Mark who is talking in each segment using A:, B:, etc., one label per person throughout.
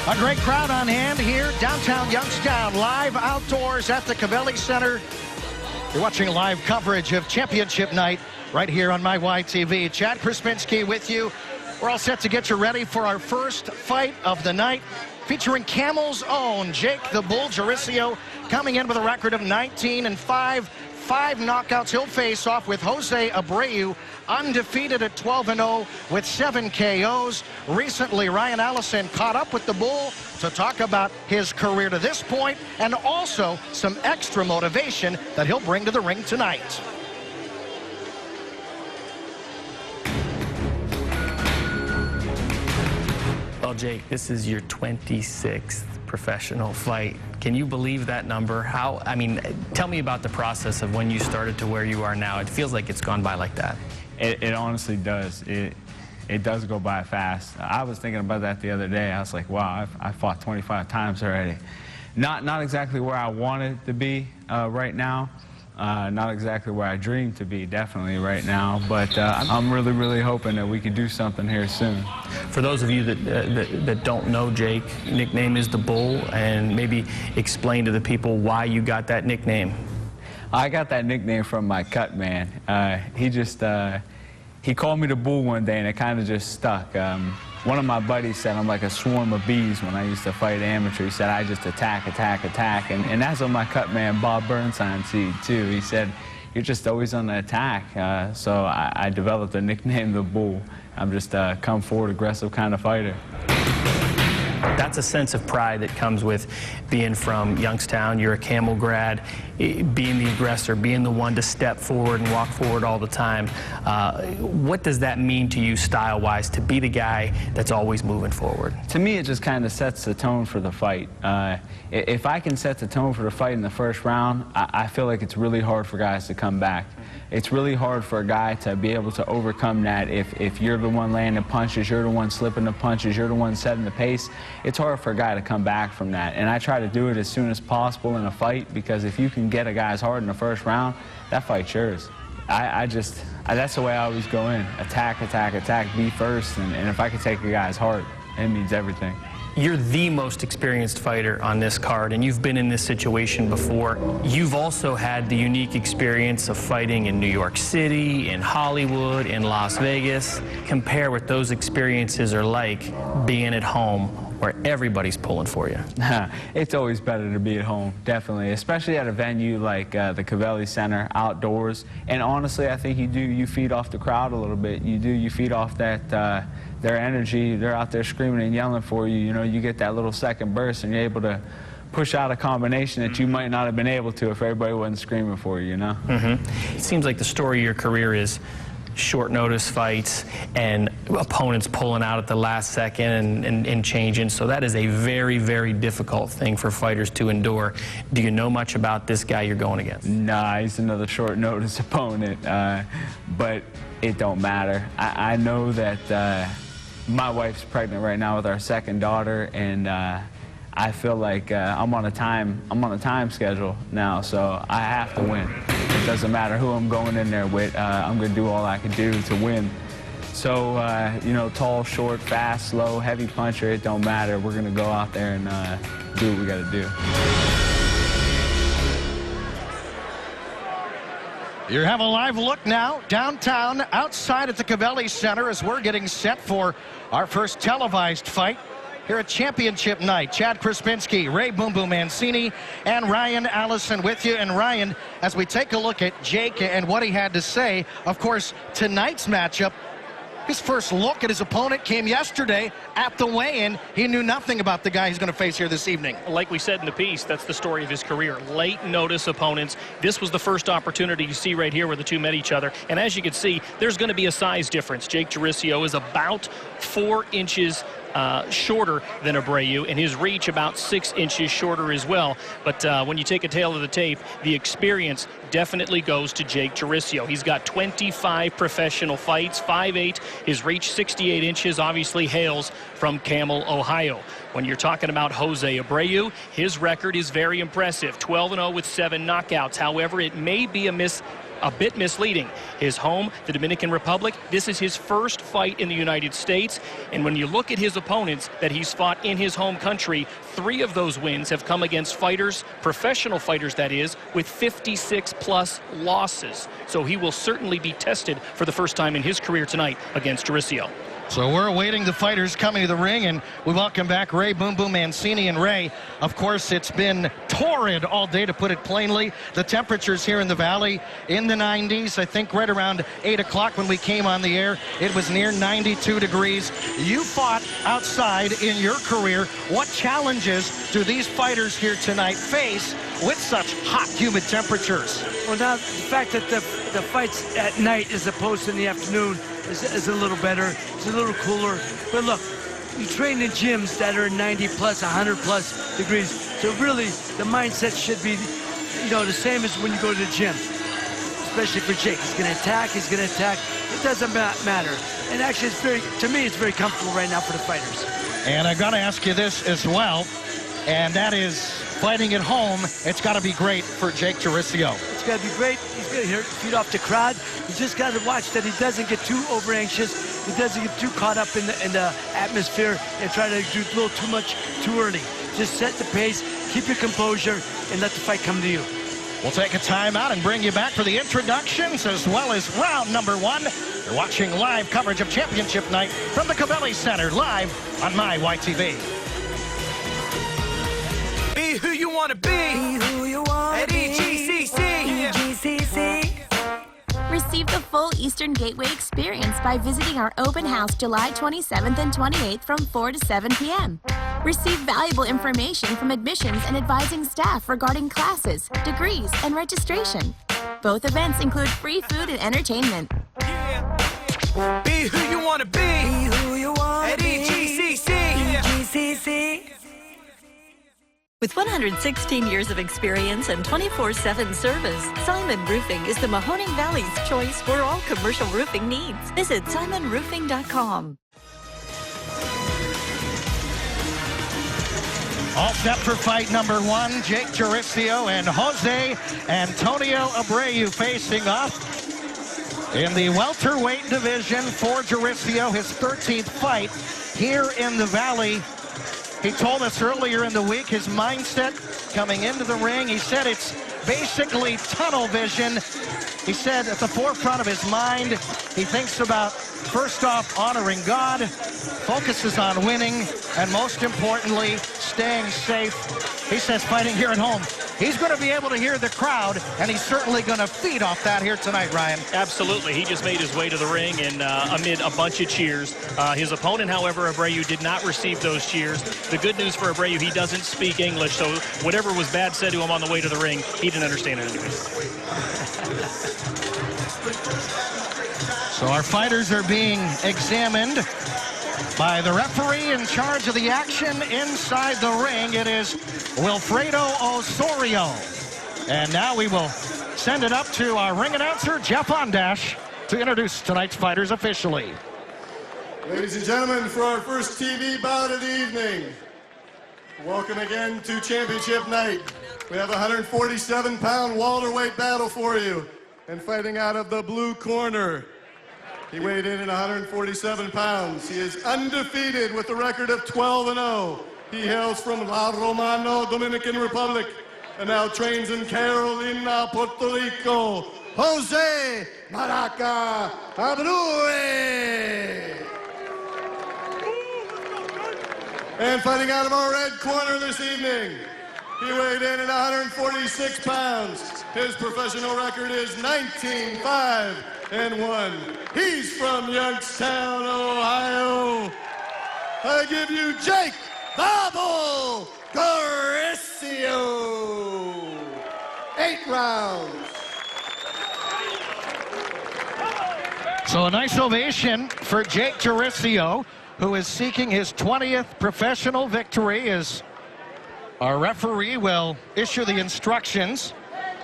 A: A great crowd on hand here, downtown Youngstown, live outdoors at the Covelli Center. You're watching live coverage of championship night right here on MyYTV. Chad Krespinski with you. We're all set to get you ready for our first fight of the night, featuring Camel's own Jake the Bull Juricio, coming in with a record of 19-5. 5 knockouts. He'll face off with Jose Abreu, undefeated at 12-0 with 7 KOs. Recently, Ryan Allison caught up with the Bull to talk about his career to this point and also some extra motivation that he'll bring to the ring tonight.
B: Well, Jake, this is your 26th professional fight. Can you believe that number? Tell me about the process of when you started to where you are now. It feels like it's gone by like that.
C: It honestly does. It does go by fast. I was thinking about that the other day. I was like, wow, I fought 25 times already. Not exactly where I wanted to be right now. Not exactly where I dreamed to be, definitely right now, but I'm really hoping that we can do something here soon.
B: For those of you that don't know Jake, nickname is the Bull, and maybe explain to the people why you got that nickname.
C: I got that nickname from my cut man. He called me the Bull one day, and it kind of just stuck. One of my buddies said I'm like a swarm of bees when I used to fight amateur. He said I just attack, and that's what my cut man Bob Burnside said too. He said you're just always on the attack. So I developed the nickname the Bull. I'm just a come forward, aggressive kind of fighter.
B: That's a sense of pride that comes with being from Youngstown. You're a Camel grad, being the aggressor, being the one to step forward and walk forward all the time. What does that mean to you style-wise, to be the guy that's always moving forward?
C: To me, it just kind of sets the tone for the fight. If I can set the tone for the fight in the first round, I feel like it's really hard for guys to come back. It's really hard for a guy to be able to overcome that if you're the one landing punches, you're the one slipping the punches, you're the one setting the pace. It's hard for a guy to come back from that. And I try to do it as soon as possible in a fight, because if you can get a guy's heart in the first round, that fight's yours. That's the way I always go in. Attack, be first. And if I can take a guy's heart, it means everything.
B: You're the most experienced fighter on this card, and you've been in this situation before. You've also had the unique experience of fighting in New York City, in Hollywood, in Las Vegas. Compare what those experiences are like being at home where everybody's pulling for you.
C: It's always better to be at home, definitely, especially at a venue like the Covelli Center, outdoors. And honestly, I think you feed off the crowd a little bit. You feed off that their energy. They're out there screaming and yelling for you. You know, you get that little second burst, and you're able to push out a combination that you might not have been able to if everybody wasn't screaming for you, you know?
B: It seems like the story of your career is short notice fights and opponents pulling out at the last second and changing. So that is a very difficult thing for fighters to endure. Do you know much about this guy you're going against?
C: Nah, he's another short notice opponent, but it don't matter. I know that my wife's pregnant right now with our second daughter, and I feel like I'm on a time schedule now, so I have to win. It doesn't matter who I'm going in there with. I'm going to do all I can do to win. So, you know, tall, short, fast, slow, heavy puncher, it don't matter. We're going to go out there and do what we got to do.
A: You have a live look now downtown outside at the Covelli Center as we're getting set for our first televised fight here at championship night. Chad Krespinski, Ray Boom Boom Mancini, and Ryan Allison with you. And Ryan, as we take a look at Jake and what he had to say, of course, tonight's matchup, his first look at his opponent came yesterday at the weigh-in. He knew nothing about the guy he's going to face here this evening.
D: Like we said in the piece, that's the story of his career. Late notice opponents. This was the first opportunity you see right here where the two met each other. And as you can see, there's going to be a size difference. Jake Juricio is about 4 inches shorter than Abreu, and his reach about 6 inches shorter as well. But when you take a tail of the tape, the experience definitely goes to Jake Juricio. He's got 25 professional fights, 5'8". His reach 68 inches, obviously hails from Camel, Ohio. When you're talking about Jose Abreu, his record is very impressive. 12-0 with 7 knockouts. However, it may be a a bit misleading. His home, the Dominican Republic, this is his first fight in the United States. And when you look at his opponents that he's fought in his home country, 3 of those wins have come against fighters, professional fighters that is, with 56-plus losses. So he will certainly be tested for the first time in his career tonight against Juricio.
A: So we're awaiting the fighters coming to the ring, and we welcome back Ray Boom Boom Mancini. And Ray, of course, it's been torrid all day, to put it plainly. The temperatures here in the Valley in the 90s. I think right around 8 o'clock when we came on the air, it was near 92 degrees. You fought outside in your career. What challenges do these fighters here tonight face with such hot, humid temperatures?
E: Well, now the fact that the fights at night as opposed to in the afternoon is a little better. It's a little cooler. But look, you train in gyms that are 90 plus, 100 plus degrees. So really, the mindset should be, the same as when you go to the gym. Especially for Jake. He's going to attack. He's going to attack. It doesn't matter. And actually, to me, it's very comfortable right now for the fighters.
A: And I've got to ask you this as well, and that is fighting at home. It's got to be great for Jake Juricio.
E: It's got to be great. He's going to feed off the crowd. He's just got to watch that he doesn't get too over anxious. He doesn't get too caught up in the atmosphere and try to do a little too much too early. Just set the pace, keep your composure, and let the fight come to you.
A: We'll take a timeout and bring you back for the introductions as well as round number 1. You're watching live coverage of Championship Night from the Covelli Center, live on MyYTV.
F: Be who you want to be.
G: Be who you want
F: At
G: to be.
F: EGCC.
G: EGCC.
H: Receive the full Eastern Gateway experience by visiting our open house July 27th and 28th from 4 to 7 p.m. Receive valuable information from admissions and advising staff regarding classes, degrees, and registration. Both events include free food and entertainment.
F: Yeah. Be who you want to be.
G: Be who you want
F: At
G: to be.
F: EGCC.
G: EGCC.
I: With 116 years of experience and 24/7 service, Simon Roofing is the Mahoning Valley's choice for all commercial roofing needs. Visit simonroofing.com.
A: All set for fight number 1. Jake Juricio and Jose Antonio Abreu facing off in the welterweight division for Juricio, his 13th fight here in the Valley. He told us earlier in the week his mindset coming into the ring. He said it's basically tunnel vision. He said at the forefront of his mind, he thinks about, first off, honoring God, focuses on winning, and most importantly, staying safe. He says fighting here at home, he's going to be able to hear the crowd, and he's certainly going to feed off that here tonight, Ryan.
D: Absolutely. He just made his way to the ring and amid a bunch of cheers. His opponent, however, Abreu, did not receive those cheers. The good news for Abreu, he doesn't speak English, so whatever was bad said to him on the way to the ring, he didn't understand it anyway.
A: So our fighters are being examined by the referee in charge of the action inside the ring. It is Wilfredo Osorio. And now we will send it up to our ring announcer, Jeff Ondash, to introduce tonight's fighters officially.
J: Ladies and gentlemen, for our first TV bout of the evening, welcome again to Championship Night. We have a 147-pound welterweight battle for you. And fighting out of the blue corner, he weighed in at 147 pounds. He is undefeated with a record of 12-0. He hails from La Romana, Dominican Republic, and now trains in Carolina, Puerto Rico, Jose Maraca Abreu. And fighting out of our red corner this evening, he weighed in at 146 pounds. His professional record is 19-5-1. He's from Youngstown, Ohio. I give you Jake "The Bull" Juricio. 8 rounds.
A: So a nice ovation for Jake Juricio, who is seeking his 20th professional victory, as our referee will issue the instructions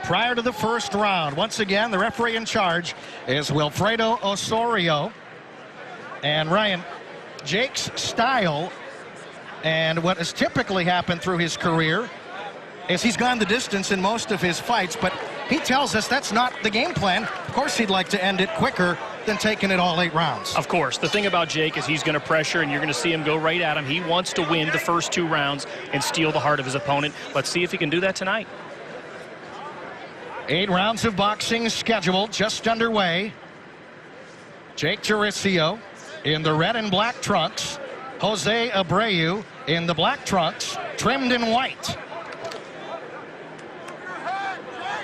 A: prior to the first round. Once again, the referee in charge is Wilfredo Osorio. And Ryan, Jake's style and what has typically happened through his career is he's gone the distance in most of his fights, but he tells us that's not the game plan. Of course, he'd like to end it quicker than taking it all 8 rounds.
D: Of course. The thing about Jake is he's going to pressure, and you're going to see him go right at him. He wants to win the first 2 rounds and steal the heart of his opponent. Let's see if he can do that tonight.
A: 8 rounds of boxing scheduled, just underway. Jake Jaricio in the red and black trunks. Jose Abreu in the black trunks, trimmed in white.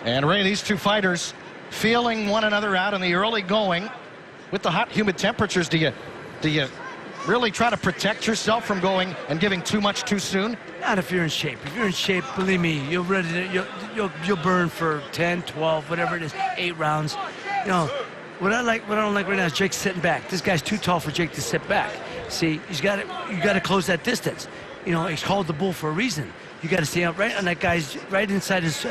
A: And Ray, these 2 fighters feeling one another out in the early going. With the hot, humid temperatures, do you really try to protect yourself from going and giving too much too soon?
E: Not if you're in shape. If you're in shape, believe me, you'll burn for 10, 12, whatever it is, 8 rounds. You know, what I don't like right now is Jake sitting back. This guy's too tall for Jake to sit back. See, you got to close that distance. You know, he's called the bull for a reason. You got to stay up right on that guy's right inside his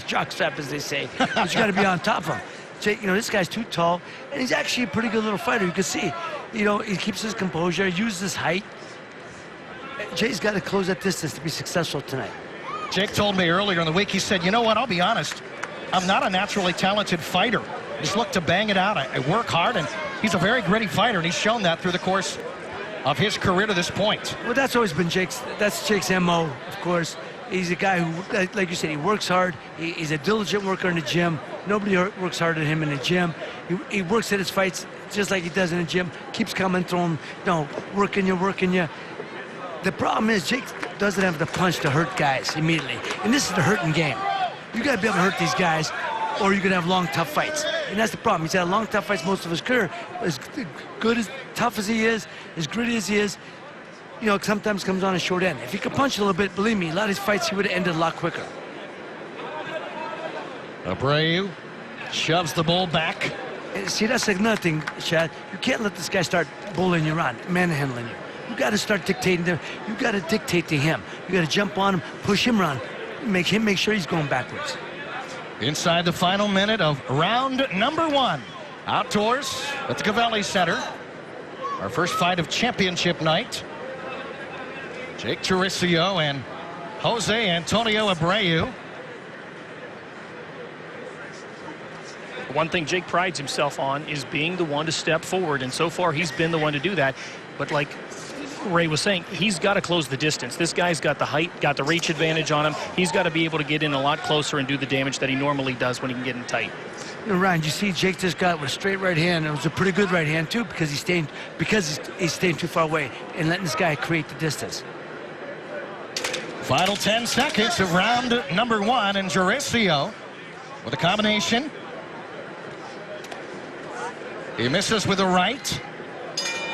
E: jock strap, as they say. But you got to be on top of him. Jake, you know, this guy's too tall, and he's actually a pretty good little fighter. You can see, you know, he keeps his composure, uses his height. Jake's got to close that distance to be successful tonight.
A: Jake told me earlier in the week, he said, you know what, I'll be honest, I'm not a naturally talented fighter. I just look to bang it out. I work hard, and he's a very gritty fighter, and he's shown that through the course of his career to this point.
E: Well, that's always been Jake's MO, of course. He's a guy who, like you said, he works hard. He's a diligent worker in the gym. Nobody works harder than him in the gym. He works at his fights just like he does in the gym. Keeps coming through him, working you. The problem is Jake doesn't have the punch to hurt guys immediately. And this is the hurting game. You got to be able to hurt these guys, or you're going to have long, tough fights. And that's the problem. He's had long, tough fights most of his career. As good, as tough as he is, as gritty as he is, you know, sometimes comes on a short end. If he could punch a little bit, believe me, a lot of his fights he would have ended a lot quicker.
A: Abreu shoves the bull back.
E: See, that's like nothing, Chad. You can't let this guy start bullying you around, manhandling you. You got to start dictating to him. You got to dictate to him. You got to jump on him, push him around, make sure he's going backwards.
A: Inside the final minute of round number 1. Outdoors at the Covelli Center. Our first fight of championship night. Jake Jaricio and Jose Antonio Abreu.
D: One thing Jake prides himself on is being the one to step forward, and so far he's been the one to do that. But like Ray was saying, he's got to close the distance. This guy's got the height, got the reach advantage on him. He's got to be able to get in a lot closer and do the damage that he normally does when he can get in tight.
E: You know, Ryan, you see Jake just got with a straight right hand. It was a pretty good right hand too, because he's staying too far away and letting this guy create the distance.
A: Final 10 seconds of round number 1, and Jaricio with a combination. He misses with a right.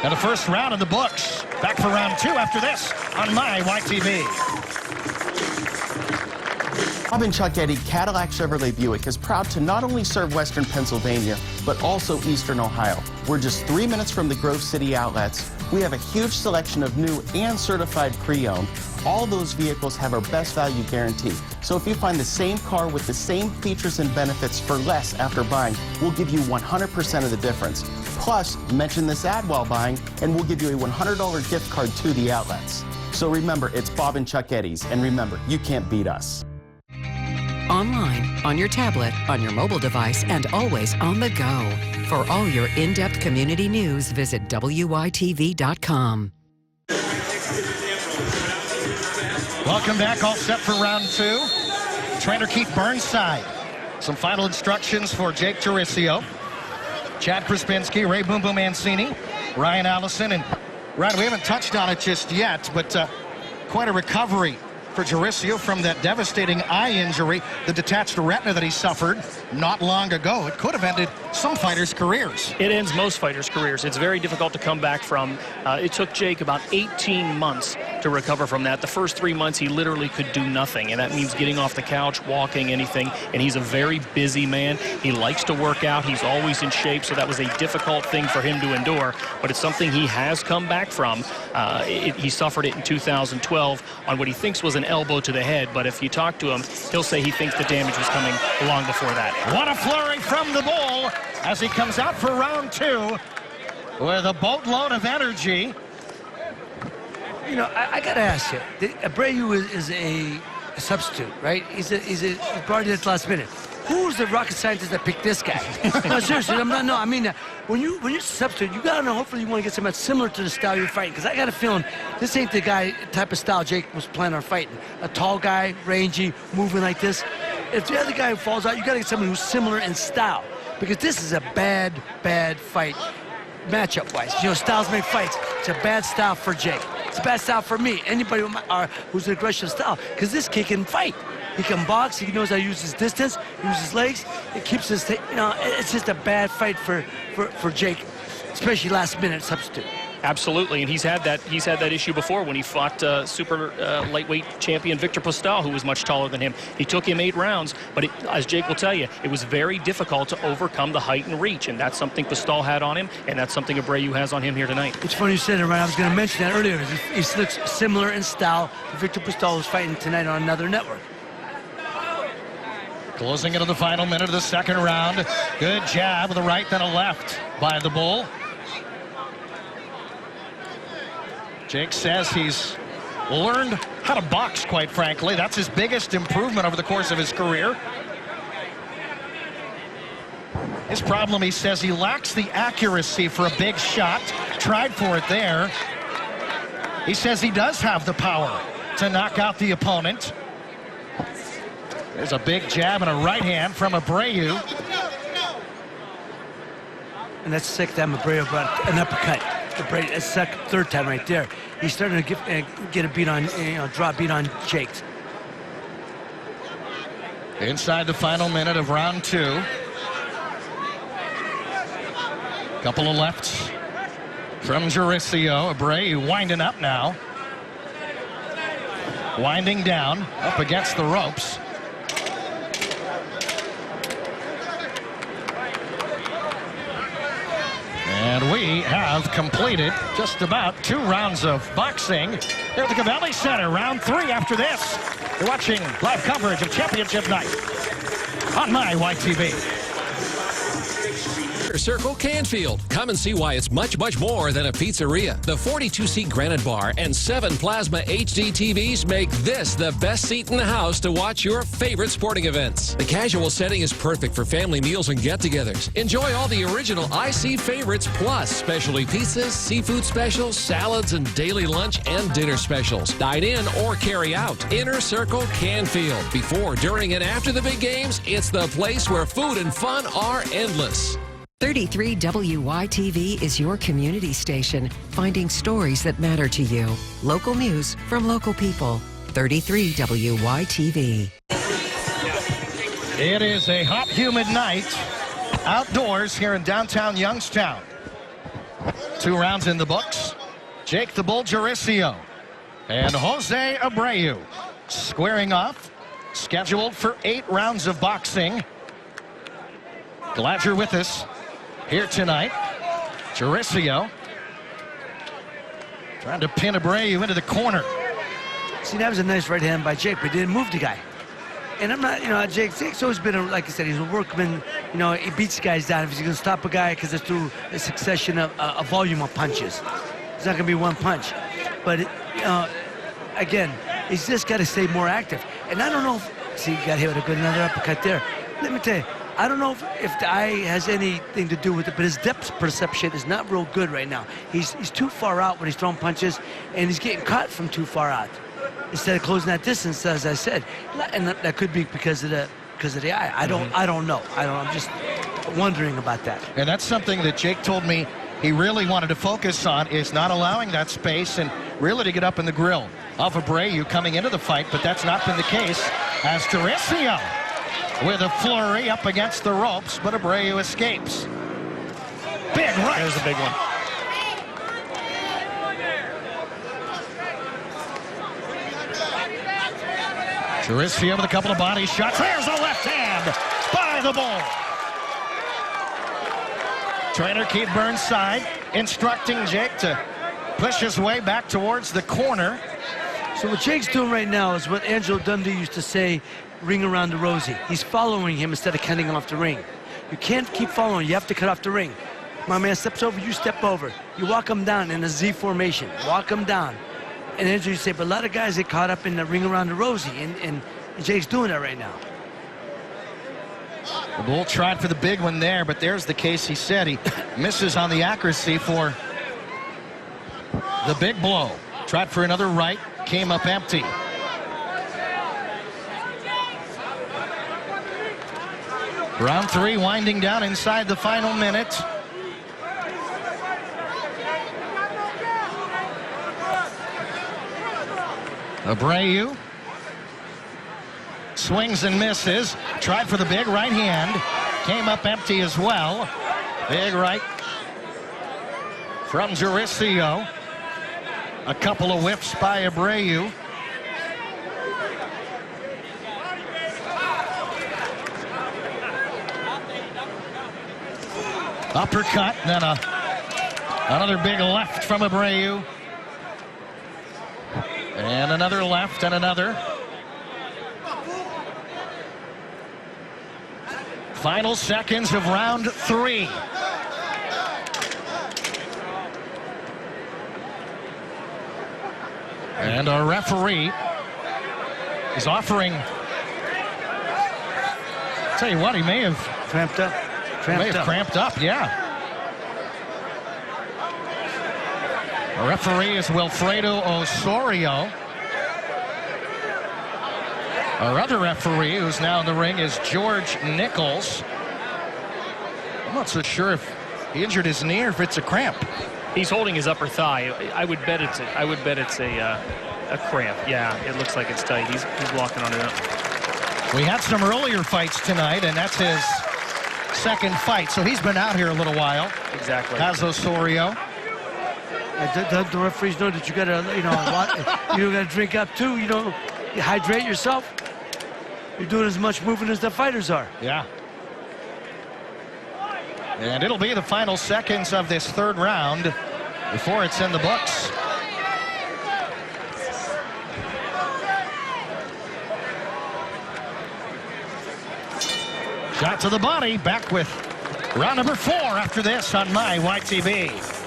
A: And the first round in the books. Back for round 2 after this on my YTV.
K: Bob and Chuck Eddy Cadillac Chevrolet Buick is proud to not only serve Western Pennsylvania, but also Eastern Ohio. We're just 3 minutes from the Grove City outlets. We have a huge selection of new and certified pre-owned. All those vehicles have our best value guarantee. So if you find the same car with the same features and benefits for less after buying, we'll give you 100% of the difference. Plus, mention this ad while buying, and we'll give you a $100 gift card to the outlets. So remember, it's Bob and Chuck Eddy's, and remember, you can't beat us.
L: Online, on your tablet, on your mobile device, and always on the go. For all your in-depth community news, visit WYTV.com.
A: Welcome back, all set for round 2. Trainer Keith Burnside. Some final instructions for Jake Jaricio. Chad Krispinski, Ray Boom Boom Mancini, Ryan Allison, and Ryan, we haven't touched on it just yet, but quite a recovery for Jaricio from that devastating eye injury, the detached retina that he suffered not long ago. It could have ended some fighters' careers.
D: It ends most fighters' careers. It's very difficult to come back from. It took Jake about 18 months to recover from that. The first 3 months, he literally could do nothing, and that means getting off the couch, walking, anything, and he's a very busy man. He likes to work out. He's always in shape, so that was a difficult thing for him to endure, but it's something he has come back from. He suffered it in 2012 on what he thinks was an elbow to the head, but if you talk to him, he'll say he thinks the damage was coming long before that.
A: What a flurry from the bull as he comes out for round 2 with a boatload of energy.
E: You know, I got to ask you, Abreu is a a substitute, right? He's brought in at the last minute. Who's the rocket scientist that picked this guy? No, seriously, I mean, when you're a substitute, you gotta know. Hopefully, you want to get somebody similar to the style you're fighting. Because I got a feeling this ain't the type of style Jake was planning on fighting. A tall guy, rangy, moving like this. If the other guy falls out, you gotta get someone who's similar in style. Because this is a bad fight, matchup-wise. You know, styles make fights. It's a bad style for Jake. It's a bad style for me. Anybody who's an aggressive style, because this kid can fight. He can box. He knows how to use his distance, use his legs. It keeps his, it's just a bad fight for Jake, especially last-minute substitute.
D: Absolutely, and he's had that issue before when he fought super lightweight champion Victor Postol, who was much taller than him. He took him 8 rounds, but as Jake will tell you, it was very difficult to overcome the height and reach, and that's something Postol had on him, and that's something Abreu has on him here tonight.
E: It's funny you said it, right? I was going to mention that earlier. He looks similar in style to Victor Postol, who's fighting tonight on another network.
A: Closing into the final minute of the second round. Good jab with a right, then a left by the Bull. Jake says he's learned how to box, quite frankly. That's his biggest improvement over the course of his career. His problem, he says, he lacks the accuracy for a big shot. Tried for it there. He says he does have the power to knock out the opponent. There's a big jab and a right hand from Abreu.
E: And that's the second time Abreu brought an uppercut. That's the third time right there. He's starting to get a beat on, draw a beat on Jake.
A: Inside the final minute of round 2. Couple of lefts from Juricio. Abreu winding up now. Winding down, up against the ropes. And we have completed just about 2 rounds of boxing here at the Covelli Center. Round 3 after this. You're watching live coverage of Championship Night on my YTV.
M: Circle Canfield. Come and see why it's much, much more than a pizzeria. The 42-seat granite bar and 7 plasma HD TVs make this the best seat in the house to watch your favorite sporting events. The casual setting is perfect for family meals and get-togethers. Enjoy all the original IC favorites plus specialty pizzas, seafood specials, salads, and daily lunch and dinner specials. Dine in or carry out. Inner Circle Canfield. Before, during, and after the big games, it's the place where food and fun are endless.
L: 33 WYTV is your community station, finding stories that matter to you. Local news from local people. 33 WYTV.
A: It is a hot, humid night outdoors here in downtown Youngstown. 2 rounds in the books. Jake the Bull Juricio and Jose Abreu squaring off, scheduled for 8 rounds of boxing. Glad you're with us here tonight. Juricio trying to pin Abreu into the corner.
E: See, that was a nice right hand by Jake, but he didn't move the guy. And I'm not, Jake's always been, like I said, he's a workman. He beats guys down if he's going to stop a guy because it's through a succession of a volume of punches. It's not going to be one punch. But, again, he's just got to stay more active. And I don't know see, he got hit with another uppercut there. Let me tell you, I don't know if the eye has anything to do with it, but his depth perception is not real good right now. He's too far out when he's throwing punches, and he's getting caught from too far out instead of closing that distance, as I said. And that could be because of the eye. I don't know. I'm just wondering about that.
A: And that's something that Jake told me he really wanted to focus on, is not allowing that space and really to get up in the grill of Abreu coming into the fight, but that's not been the case as Juricio with a flurry up against the ropes, but Abreu escapes. Big right.
D: There's a big one.
A: Juricio with a couple of body shots. There's a left hand by the Bull. Trainer Keith Burnside instructing Jake to push his way back towards the corner.
E: So what Jake's doing right now is what Angelo Dundee used to say, ring around the rosy. He's following him instead of cutting him off the ring. You can't keep following. You have to cut off the ring. My man steps over, you step over. You walk him down in a Z formation. Walk him down. an injury, say, but a lot of guys get caught up in the ring around the rosy, and Jake's doing that right now.
A: The Bull tried for the big one there, but there's the case he said. He misses on the accuracy for the big blow. Tried for another right, came up empty. Round 3 winding down inside the final minute. Abreu swings and misses. Tried for the big right hand. Came up empty as well. Big right from Jaricio. A couple of whiffs by Abreu. Uppercut, then another big left from Abreu. And another left and another. Final seconds of round 3. And our referee is offering. Tell you what, he may have
E: cramped up.
A: Cramped up, yeah. Our referee is Wilfredo Osorio. Our other referee, who's now in the ring, is George Nichols. I'm not so sure if he injured his knee or if it's a cramp.
D: He's holding his upper thigh. I would bet it's a cramp. Yeah, it looks like it's tight. He's locking on it up.
A: We had some earlier fights tonight, and that's his second fight. So he's been out here a little while.
D: Exactly.
A: Has Osorio.
E: The referees know that you gotta, you gotta drink up too. You hydrate yourself. You're doing as much movement as the fighters are.
A: Yeah. And it'll be the final seconds of this third round before it's in the books. Shot to the body. Back with round number 4 after this on my YTV.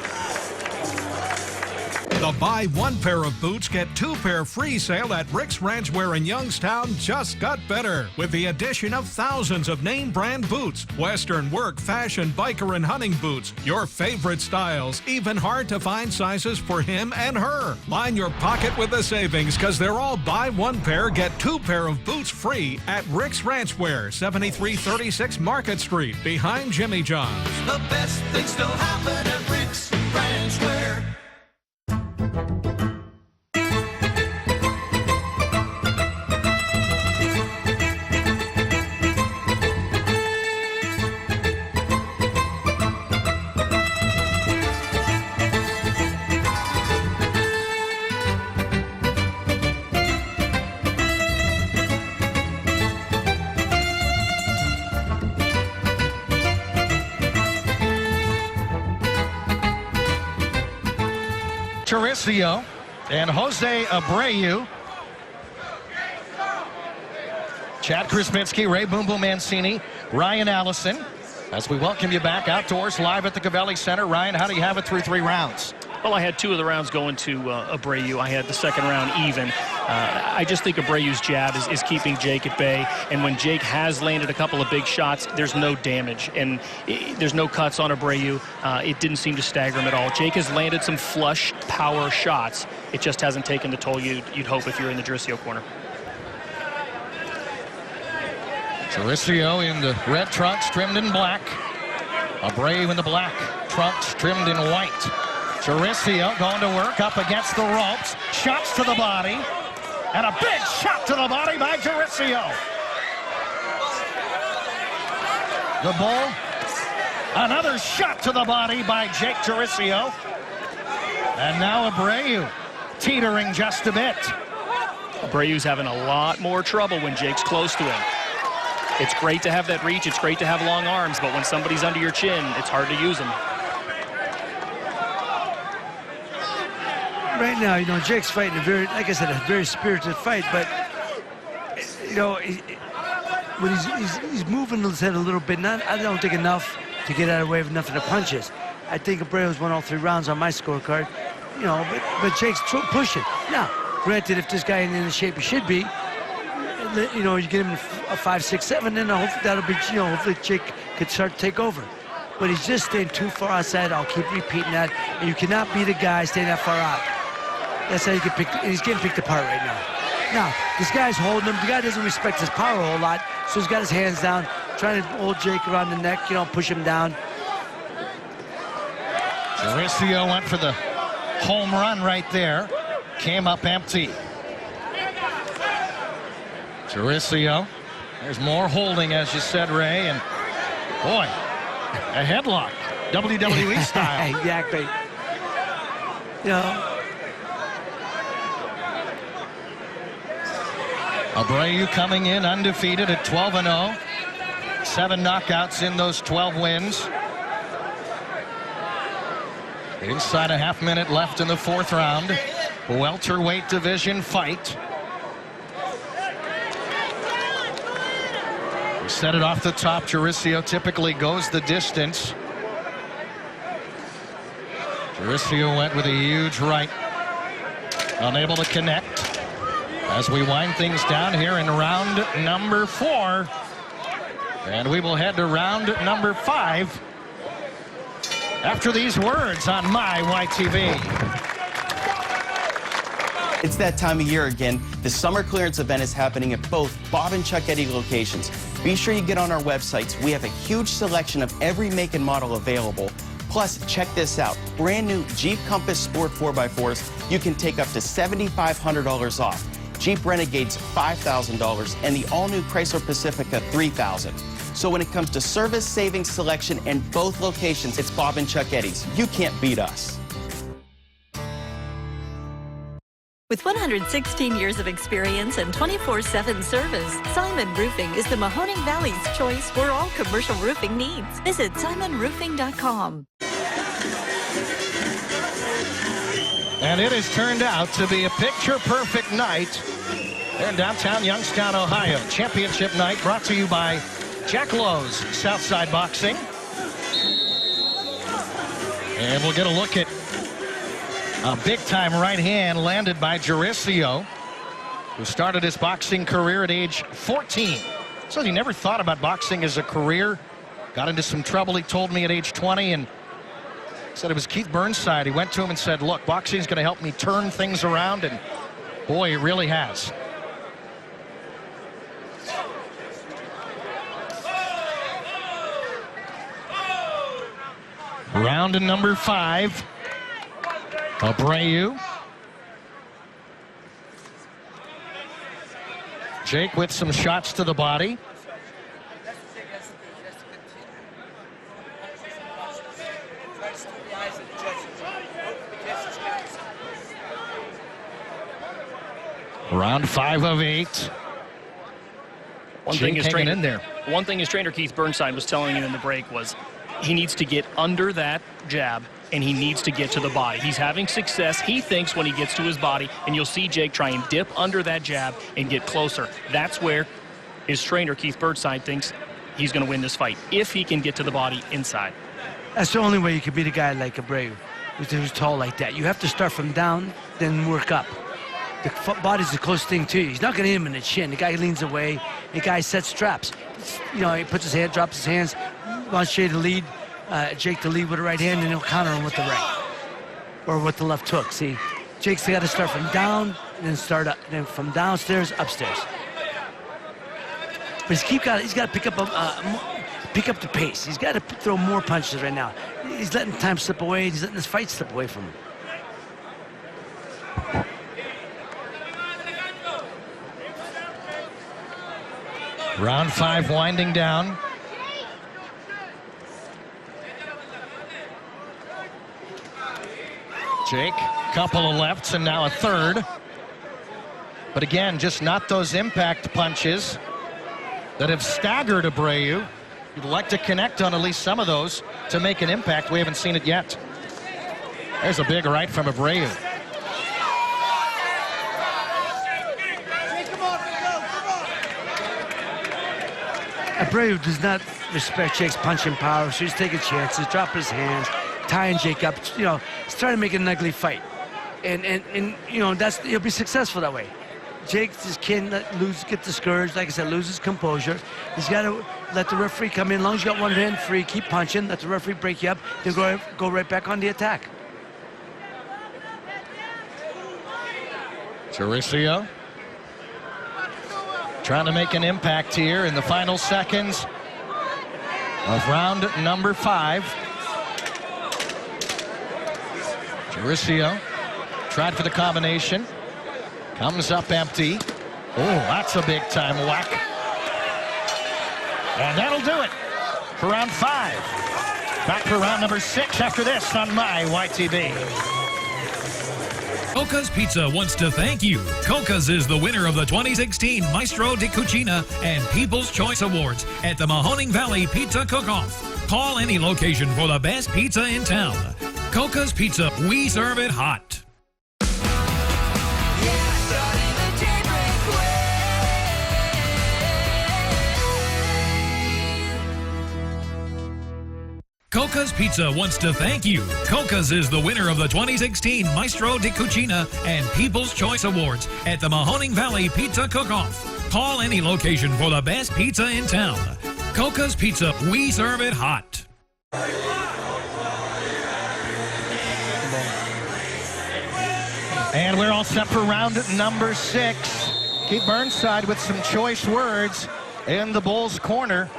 N: The buy one pair of boots, get 2 pair free sale at Rick's Ranchwear in Youngstown just got better. With the addition of thousands of name brand boots, Western work, fashion, biker, and hunting boots. Your favorite styles, even hard to find sizes for him and her. Line your pocket with the savings, because they're all buy one pair, get 2 pair of boots free at Rick's Ranchwear, 7336 Market Street, behind Jimmy John's.
F: The best things still happen at Rick's Ranchwear.
A: Jaricio and Jose Abreu. Chad Krasminski, Ray Boom Boom Mancini, Ryan Allison. As we welcome you back outdoors live at the Covelli Center. Ryan, how do you have it through 3 rounds?
D: Well, I had 2 of the rounds going to Abreu. I had the second round even. I just think Abreu's jab is keeping Jake at bay. And when Jake has landed a couple of big shots, there's no damage. And there's no cuts on Abreu. It didn't seem to stagger him at all. Jake has landed some flush power shots. It just hasn't taken the toll you'd hope if you're in the Jaricio corner.
A: Jaricio in the red trunks, trimmed in black. Abreu in the black trunks, trimmed in white. Jaricio going to work up against the ropes. Shots to the body. And a big shot to the body by Jaricio. The Bull. Another shot to the body by Jake Jaricio. And now Abreu teetering just a bit.
D: Abreu's having a lot more trouble when Jake's close to him. It's great to have that reach. It's great to have long arms. But when somebody's under your chin, it's hard to use them.
E: Right now, Jake's fighting like I said, a very spirited fight, but, when he's moving his head a little bit, I don't think enough to get out of the way of enough of the punches. I think Abreu's won all 3 rounds on my scorecard, but Jake's pushing. Now, granted, if this guy ain't in the shape he should be, you know, you get him a 5, 6, 7, then hopefully that'll be, you know, hopefully Jake could start to take over. But he's just staying too far outside. I'll keep repeating that. And you cannot beat a guy staying that far out. That's how you get picked. He's getting picked apart right now. Now, this guy's holding him. The guy doesn't respect his power a whole lot, so he's got his hands down, trying to hold Jake around the neck, you know, push him down.
A: Jaricio went for the home run right there. Came up empty. Jaricio. There's more holding, as you said, Ray. And, boy, a headlock. WWE style.
E: Exactly. You know.
A: Abreu coming in undefeated at 12-0. 7 knockouts in those 12 wins. Inside a half minute left in the 4th round. Welterweight division fight. We set it off the top. Jaricio typically goes the distance. Jaricio went with a huge right. Unable to connect. As we wind things down here in round number 4. And we will head to round number 5 after these words on MyYTV.
K: It's that time of year again. The summer clearance event is happening at both Bob and Chuck Eddy locations. Be sure you get on our websites. We have a huge selection of every make and model available. Plus, check this out. Brand new Jeep Compass Sport 4x4s. You can take up to $7,500 off. Jeep Renegades $5,000 and the all-new Chrysler Pacifica $3,000. So when it comes to service, savings, selection, and both locations, it's Bob and Chuck Eddy's. You can't beat us.
I: With 116 years of experience and 24/7 service, Simon Roofing is the Mahoning Valley's choice for all commercial roofing needs. Visit simonroofing.com.
A: And it has turned out to be a picture-perfect night there in downtown Youngstown, Ohio. Championship night brought to you by Jack Lowe's Southside Boxing. And we'll get a look at a big-time right hand landed by Jaricio, who started his boxing career at age 14. So he never thought about boxing as a career. Got into some trouble, he told me, at age 20, and said it was Keith Burnside. He went to him and said, look, boxing is going to help me turn things around, and boy, it really has. Round number 5. Abreu. Jake with some shots to the body. Round 5 of 8.
D: One thing his trainer Keith Burnside was telling him in the break was he needs to get under that jab and he needs to get to the body. He's having success, he thinks, when he gets to his body, and you'll see Jake try and dip under that jab and get closer. That's where his trainer Keith Burnside thinks he's going to win this fight, if he can get to the body inside.
E: That's the only way you can beat a guy like Abreu, who's tall like that. You have to start from down, then work up. The body's the closest thing to you. He's not going to hit him in the chin. The guy leans away. The guy sets traps. You know, he puts his hand, drops his hands, wants Jake to lead with the right hand, and he'll counter him with the right or with the left hook. See, Jake's got to start from down, and then start up, then from downstairs upstairs. But he's got to pick up the pace. He's got to throw more punches right now. He's letting time slip away. He's letting this fight slip away from him.
A: Round 5 winding down. Jake, couple of lefts and now a third. But again, just not those impact punches that have staggered Abreu. You'd like to connect on at least some of those to make an impact. We haven't seen it yet. There's a big right from Abreu.
E: Abreu does not respect Jake's punching power, so he's taking chances, dropping his hands, tying Jake up. You know, he's trying to make it an ugly fight. And you know, he'll be successful that way. Jake just can't get discouraged. Like I said, lose his composure. He's got to let the referee come in. As long as you got one hand free, keep punching. Let the referee break you up. Then go right back on the attack.
A: Jaricio trying to make an impact here in the final seconds of round number 5. Jaricio tried for the combination. Comes up empty. Oh, that's a big time whack. And that'll do it for round 5. Back for round number 6 after this on my YTV.
O: Coca's Pizza wants to thank you. Coca's is the winner of the 2016 Maestro di Cucina and People's Choice Awards at the Mahoning Valley Pizza Cook-Off. Call any location for the best pizza in town. Coca's Pizza, we serve it hot. Coca's Pizza wants to thank you. Coca's is the winner of the 2016 Maestro di Cucina and People's Choice Awards at the Mahoning Valley Pizza Cook-Off. Call any location for the best pizza in town. Coca's Pizza, we serve it hot.
A: And we're all set for round number 6. Keith Burnside with some choice words in the Bulls' corner.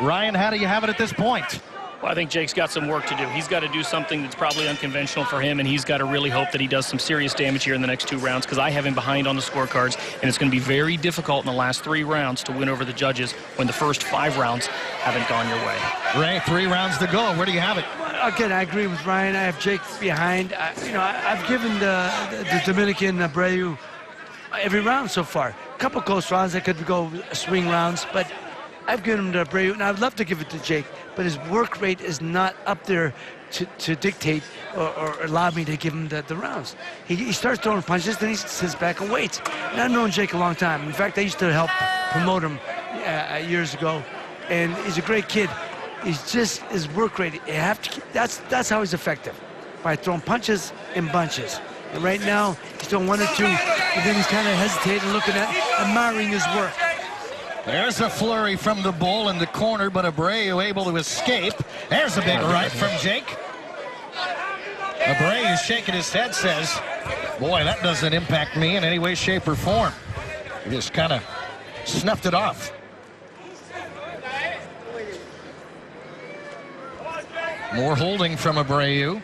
A: Ryan, how do you have it at this point?
D: Well, I think Jake's got some work to do. He's got to do something that's probably unconventional for him, and he's got to really hope that he does some serious damage here in the next 2 rounds, because I have him behind on the scorecards, and it's going to be very difficult in the last 3 rounds to win over the judges when the first 5 rounds haven't gone your way.
A: Ray, 3 rounds to go. Where do you have it?
E: Again, I agree with Ryan. I have Jake behind. I've given the Dominican Abreu every round so far. A couple close rounds that could go swing rounds, but I've given him to Abreu, and I'd love to give it to Jake, but his work rate is not up there to dictate or allow me to give him the rounds. He starts throwing punches, then he sits back and waits. And I've known Jake a long time. In fact, I used to help promote him years ago, and he's a great kid. He's just his work rate. You have to keep, that's how he's effective, by throwing punches in bunches. And right now, he's throwing 1 or 2, but then he's kind of hesitating, looking at, admiring his work.
A: There's a flurry from the Bull in the corner, but Abreu able to escape. There's a big right from Jake. Abreu shaking his head, says, boy, that doesn't impact me in any way, shape, or form. He just kind of snuffed it off. More holding from Abreu.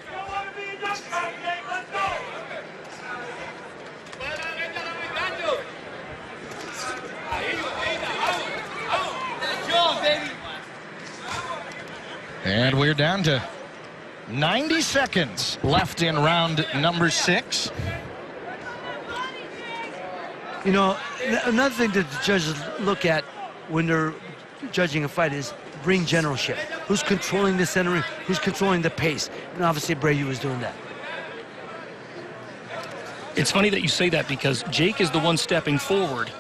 A: And we're down to 90 seconds left in round number 6.
E: You know, another thing that the judges look at when they're judging a fight is ring generalship. Who's controlling the centering? Who's controlling the pace? And obviously, Abreu was doing that.
D: It's funny that you say that, because Jake is the one stepping forward,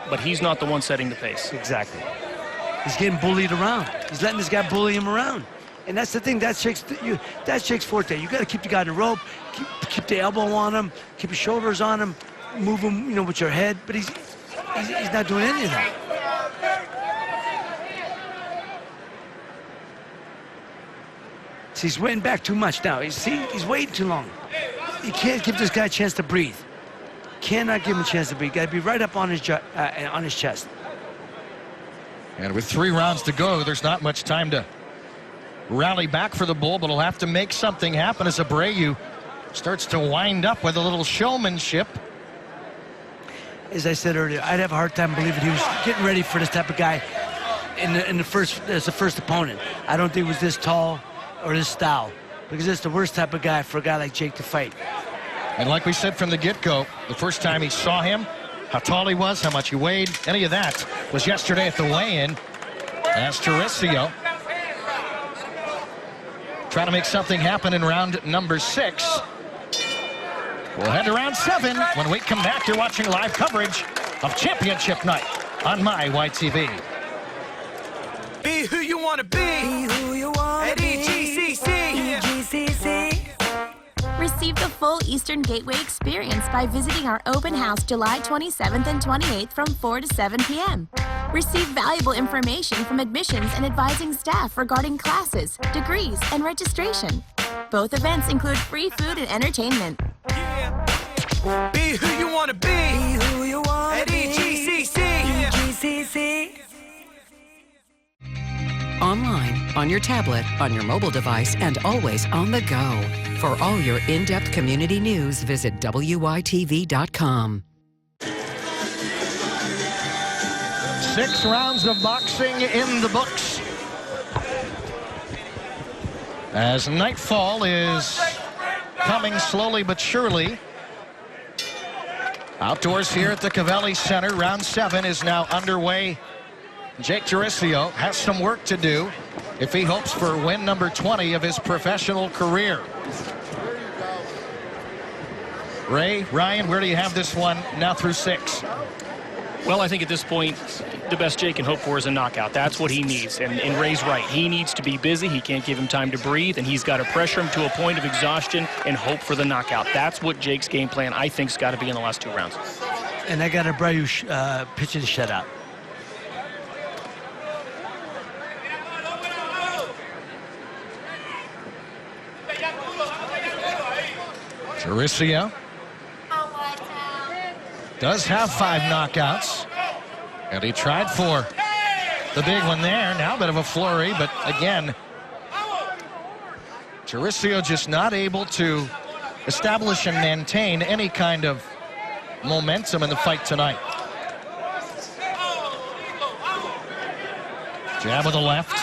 D: but he's not the one setting the pace.
E: Exactly. He's getting bullied around. He's letting this guy bully him around. And that's the thing. That's Jake's forte. You got to keep the guy in the rope, keep the elbow on him, keep your shoulders on him, move him, you know, with your head. But he's not doing any of that. See, he's waiting back too much now. He's waiting too long. You can't give this guy a chance to breathe. Cannot give him a chance to breathe. Got to be right up on his chest.
A: And with 3 rounds to go, there's not much time to rally back for the Bull, but he'll have to make something happen as Abreu starts to wind up with a little showmanship.
E: As I said earlier, I'd have a hard time believing he was getting ready for this type of guy as the first opponent. I don't think he was this tall or this style, because it's the worst type of guy for a guy like Jake to fight.
A: And like we said from the get-go, the first time he saw him, how tall he was, how much he weighed, any of that was yesterday at the weigh-in. As Jaricio trying to make something happen in round number 6. We'll head to round 7 when we come back. You're watching live coverage of Championship Night on my YTV.
G: Be who you want to be. Be who you want to be. At EGCC. EGCC.
H: Receive the full Eastern Gateway experience by visiting our open house July 27th and 28th from 4 to 7 p.m. Receive valuable information from admissions and advising staff regarding classes, degrees, and registration. Both events include free food and entertainment.
G: Be who you want to be.
E: Be who you want
G: At
E: to be.
G: EGCC.
E: EGCC.
L: Online, on your tablet, on your mobile device, and always on the go. For all your in-depth community news, visit WYTV.com.
A: 6 rounds of boxing in the books. As nightfall is coming slowly but surely. Outdoors here at the Covelli Center, round 7 is now underway. Jake Jaricio has some work to do if he hopes for win number 20 of his professional career. Ray, Ryan, where do you have this one now through 6?
D: Well, I think at this point, the best Jake can hope for is a knockout. That's what he needs. And Ray's right. He needs to be busy. He can't give him time to breathe. And he's got to pressure him to a point of exhaustion and hope for the knockout. That's what Jake's game plan, I think, has got to be in the last 2 rounds.
E: And I got Abreu pitching a shutout.
A: Jaricio does have 5 knockouts, and he tried for the big one there. Now a bit of a flurry, but again, Jaricio just not able to establish and maintain any kind of momentum in the fight tonight. Jab with the left,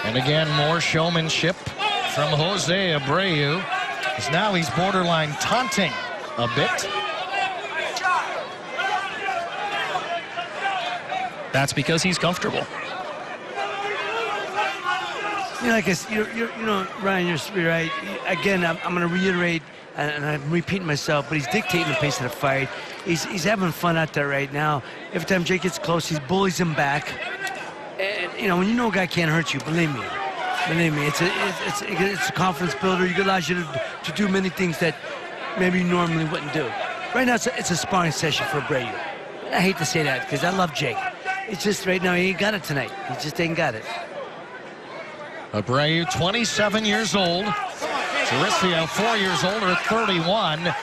A: and again more showmanship from Jose Abreu, because now he's borderline taunting a bit.
D: That's because he's comfortable.
E: You know, like you know, Ryan, you're right. Again, I'm going to reiterate, and I'm repeating myself, but he's dictating the pace of the fight. He's having fun out there right now. Every time Jake gets close, he bullies him back. And you know, when you know a guy can't hurt you, believe me, it's a confidence builder. It allows you to do many things that maybe you normally wouldn't do. Right now, it's a sparring session for Abreu. I hate to say that because I love Jake. It's just right now he ain't got it tonight. He just ain't got it.
A: Abreu, 27 years old. Jaricio, 4 years older at 31. And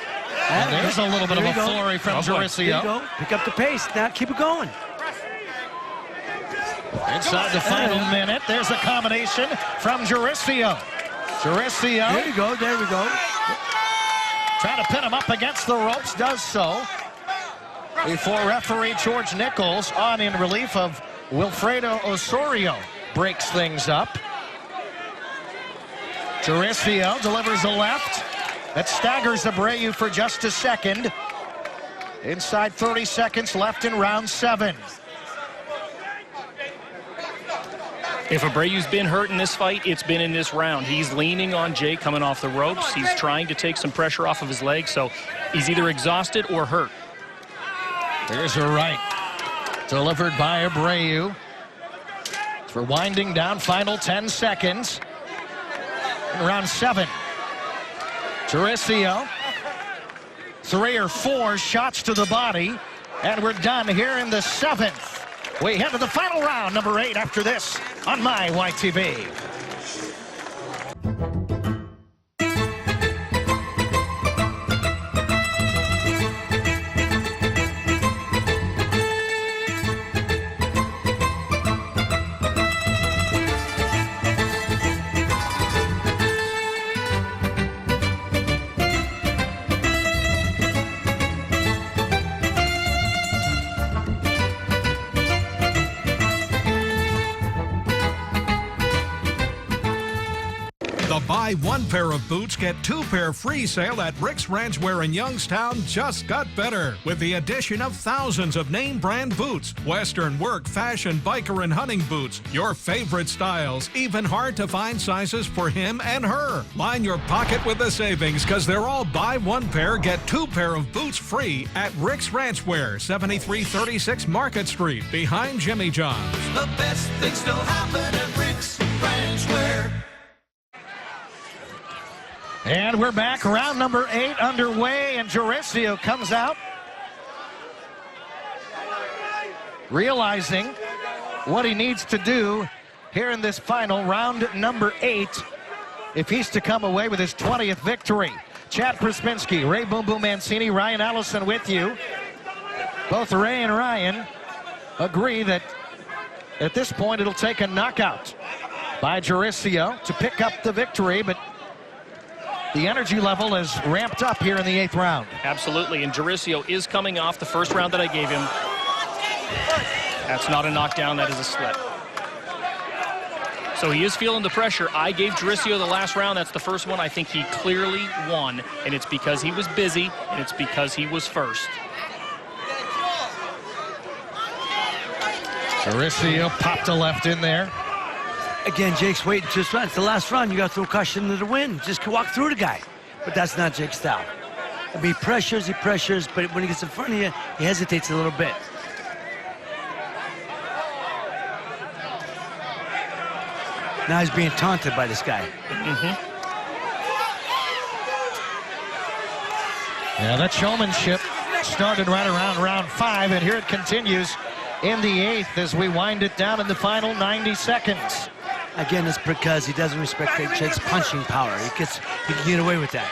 A: there's a little bit of a flurry from Jaricio.
E: There you go. Pick up the pace. Now keep it going.
A: Inside the final minute, there's a combination from Jaricio. Jaricio.
E: There you go. There we go.
A: Trying to pin him up against the ropes, does so. Before referee George Nichols, on in relief of Wilfredo Osorio, breaks things up. Jaricio delivers a left. That staggers Abreu for just a second. Inside 30 seconds left in round 7.
D: If Abreu's been hurt in this fight, it's been in this round. He's leaning on Jake coming off the ropes. He's trying to take some pressure off of his legs, so he's either exhausted or hurt.
A: Here's a right. Delivered by Abreu. We're winding down, final 10 seconds. In round 7. Jaricio. 3 or 4 shots to the body. And we're done here in the 7th. We head to the final round, number 8, after this on MyYTV.
N: Buy 1 pair of boots, get 2 pair free sale at Rick's Ranchwear in Youngstown just got better. With the addition of thousands of name brand boots, Western work, fashion, biker, and hunting boots. Your favorite styles, even hard to find sizes for him and her. Line your pocket with the savings, because they're all buy 1 pair, get 2 pair of boots free at Rick's Ranchwear, 7336 Market Street, behind Jimmy John's.
F: The best things still happen at Rick's Ranchwear.
A: And we're back. Round number 8 underway, and Jaricio comes out realizing what he needs to do here in this final round number 8 if he's to come away with his 20th victory. Chad Przypinski, Ray Boom Boom Mancini, Ryan Allison with you. Both Ray and Ryan agree that at this point it'll take a knockout by Jaricio to pick up the victory, but the energy level is ramped up here in the 8th round.
D: Absolutely, and Jaricio is coming off the first round that I gave him. That's not a knockdown, that is a slip. So he is feeling the pressure. I gave Jaricio the last round. That's the first one I think he clearly won, and it's because he was busy, and it's because he was first.
A: Jaricio popped a left in there.
E: Again, Jake's waiting to his round. It's the last round. You got to throw caution to the wind. Just walk through the guy. But that's not Jake's style. I mean, he pressures, but when he gets in front of you, he hesitates a little bit. Now he's being taunted by this guy.
A: Yeah, that showmanship started right around round 5, and here it continues in the 8th as we wind it down in the final 90 seconds.
E: Again, it's because he doesn't respect Jake's punching power. He can get away with that.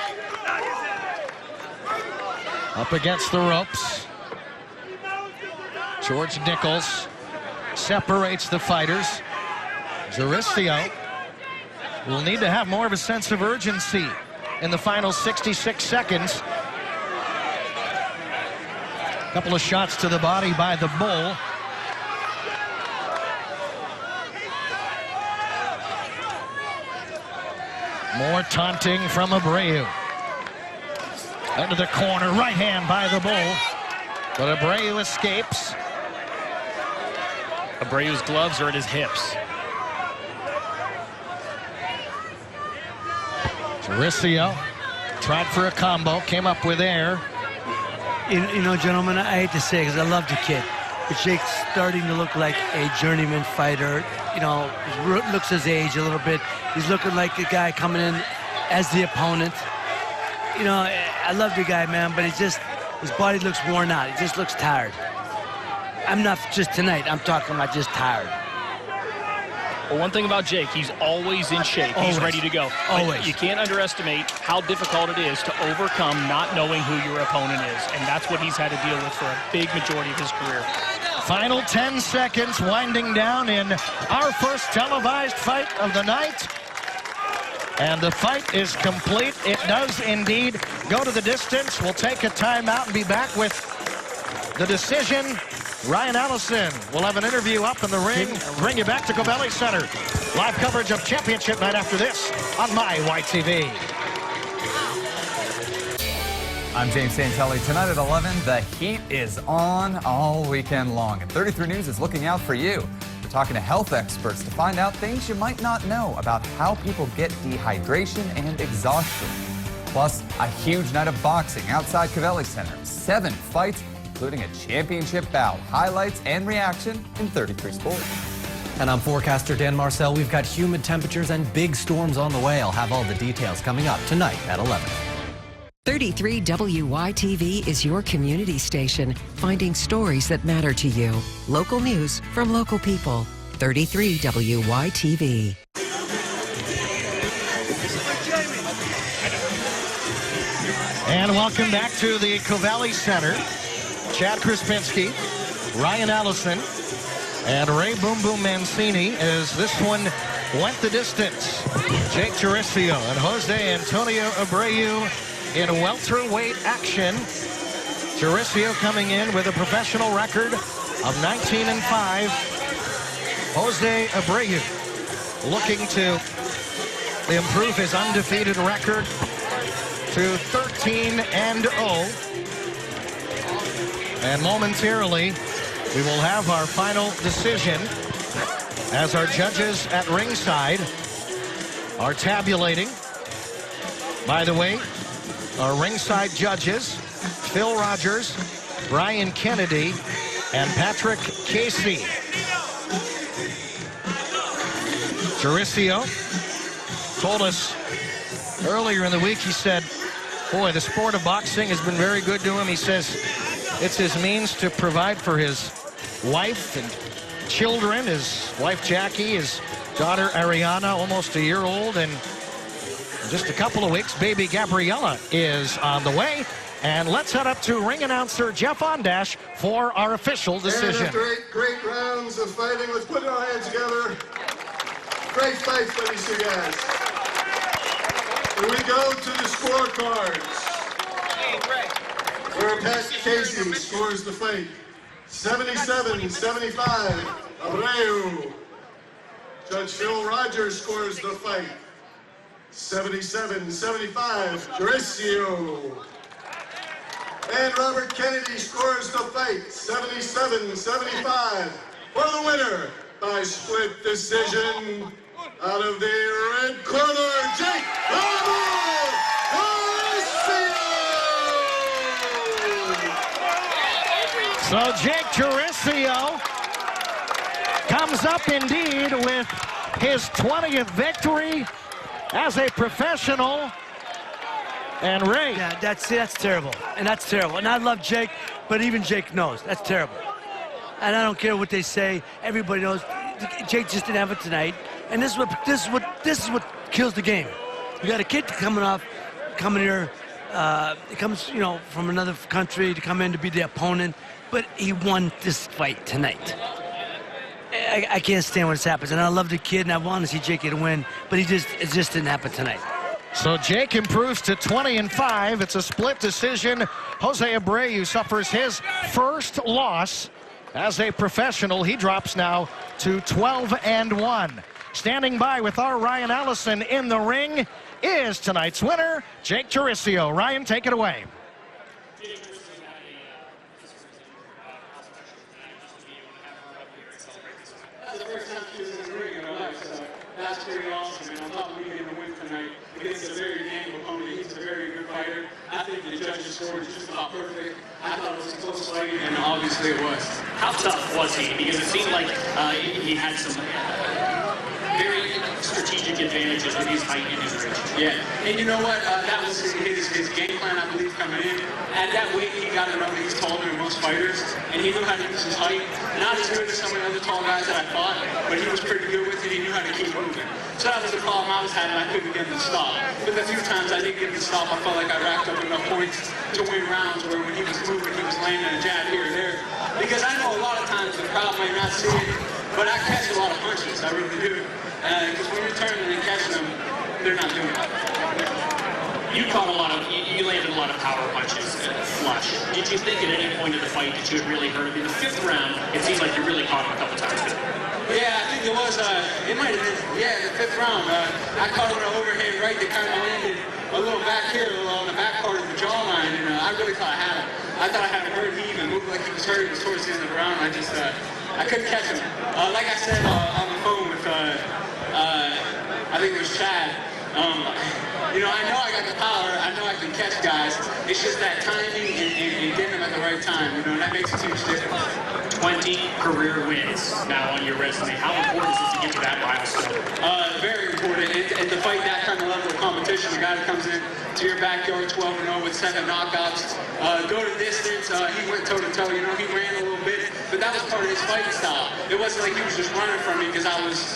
A: Up against the ropes. George Nichols separates the fighters. Jaricio will need to have more of a sense of urgency in the final 66 seconds. A couple of shots to the body by the Bull. More taunting from Abreu. Into the corner, right hand by the Bull. But Abreu escapes.
D: Abreu's gloves are at his hips.
A: Jaricio tried for a combo, came up with air.
E: You know, gentlemen, I hate to say it because I love the kid, but Jake's starting to look like a journeyman fighter. You know, looks his age a little bit. He's looking like a guy coming in as the opponent. You know, I love the guy, man, but his body looks worn out. He just looks tired. I'm not just tonight. I'm talking about just tired.
D: Well, one thing about Jake, he's always in shape. He's ready to go.
E: Always.
D: You can't underestimate how difficult it is to overcome not knowing who your opponent is, and that's what he's had to deal with for a big majority of his career.
A: Final 10 seconds winding down in our first televised fight of the night. And the fight is complete. It does indeed go to the distance. We'll take a timeout and be back with the decision. Ryan Allison will have an interview up in the ring. Bring you back to Covelli Center. Live coverage of championship night after this on MyYTV.
P: I'm James Santelli. Tonight at 11, the heat is on all weekend long. And 33 News is looking out for you. We're talking to health experts to find out things you might not know about how people get dehydration and exhaustion. Plus, a huge night of boxing outside Covelli Center. 7 fights, including a championship bout. Highlights and reaction in 33 Sports.
Q: And I'm forecaster Dan Marcel. We've got humid temperatures and big storms on the way. I'll have all the details coming up tonight at 11.
L: 33 WYTV is your community station, finding stories that matter to you. Local news from local people. 33 WYTV.
A: And welcome back to the Covelli Center. Chad Przypinski, Ryan Allison, and Ray Boom Boom Mancini as this one went the distance. Jake Jaricio and Jose Antonio Abreu in welterweight action. Jaricio coming in with a professional record of 19-5. Jose Abreu looking to improve his undefeated record to 13-0. And momentarily, we will have our final decision as our judges at ringside are tabulating. By the way, our ringside judges, Phil Rogers, Brian Kennedy, and Patrick Casey. Jaricio told us Earlier in the week, he said, boy, the sport of boxing has been very good to him. He says it's his means to provide for his wife and children, his wife Jackie, his daughter Ariana, almost a year old, and in just a couple of weeks, baby Gabriella is on the way. And let's head up to ring announcer Jeff Ondash for our official decision.
J: And after 8 great rounds of fighting, let's put our hands together. Great fights by these two guys. Here we go to the scorecards. Where Pat Casey scores the fight. 77-75, Abreu. Judge Phil Rogers scores the fight. 77-75, Juricio. And Robert Kennedy scores the fight. 77-75 for the winner by split decision. Out of the red corner, Jake Juricio!
A: So Jake Juricio comes up indeed with his 20th victory as a professional. And Ray.
E: Yeah, that's terrible. And that's terrible. And I love Jake, but even Jake knows. That's terrible. And I don't care what they say. Everybody knows. Jake just didn't have it tonight. And this is what kills the game. You got a kid coming here. He comes, from another country to come in to be the opponent, but he won this fight tonight. I can't stand when this happens. And I love the kid, and I want to see Jake get a win, but it just didn't happen tonight.
A: So Jake improves to 20-5. It's a split decision. Jose Abreu suffers his first loss as a professional. He drops now to 12-1. Standing by with our Ryan Allison in the ring is tonight's winner, Jake Juricio. Ryan, take it away.
R: That's the first time she was in the ring in her life, so that's pretty awesome. And on top of me getting the win tonight against a very game opponent, he's a very good fighter. I think the judges' score was just about perfect. I thought it was a close fight, and obviously it was.
D: How tough was he? Because it seemed like he had some very strategic advantages with his height and his reach.
R: Yeah, and you know what? That was his game plan, I believe, coming in. At that weight, he got to know that he's taller than most fighters, and he knew how to use his height. Not as good as some of the other tall guys that I fought, but he was pretty good with it. He knew how to keep moving. So that was the problem I was having. I couldn't get him to stop. But the few times I did get him to stop, I felt like I racked up enough points to win rounds where when he was moving, he was landing a jab here or there. Because I know a lot of times the crowd might not see it, but I catch a lot of punches. I really do. Because when you're turning and catching them, they're not doing it.
D: You caught you landed a lot of power punches flush. Did you think at any point of the fight that you had really hurt him? In the 5th round, it seems like you really caught him a couple times.
R: Yeah, I think it was, it might have been, the 5th round. I caught him an overhand right that kind of landed a little back here, on the back part of the jawline, and I really thought I had him. I thought I had him hurt. He even moved like he was hurt. It was towards the end of the round. I couldn't catch him. Like I said on the phone with, I think it was Chad. I know I got the power. I know I can catch guys. It's just that timing and getting them at the right time. And that makes a huge difference.
D: 20 career wins now on your resume. How important is it to get to that milestone?
R: Very important. And to fight that kind of level of competition, the guy that comes in to your backyard 12-0 with 7 knockouts, go to distance. He went toe-to-toe. He ran a little bit, but that was part of his fighting style. It wasn't like he was just running from me because I was,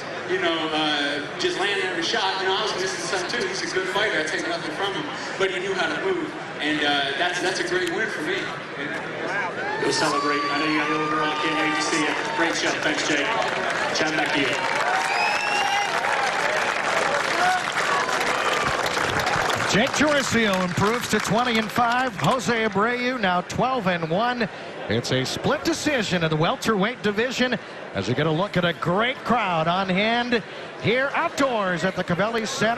R: just landing every shot. I was missing some too. He's a good fighter. I take nothing from him, but he knew how to move, and that's a great win for me.
D: Go celebrate. I know you got a little girl. I can't wait to see you. Great show. Thanks, Jake. Chad, back to you.
A: Jake Juricio improves to 20-5. Jose Abreu now 12-1. It's a split decision in the welterweight division as you get a look at a great crowd on hand here outdoors at the Covelli Center.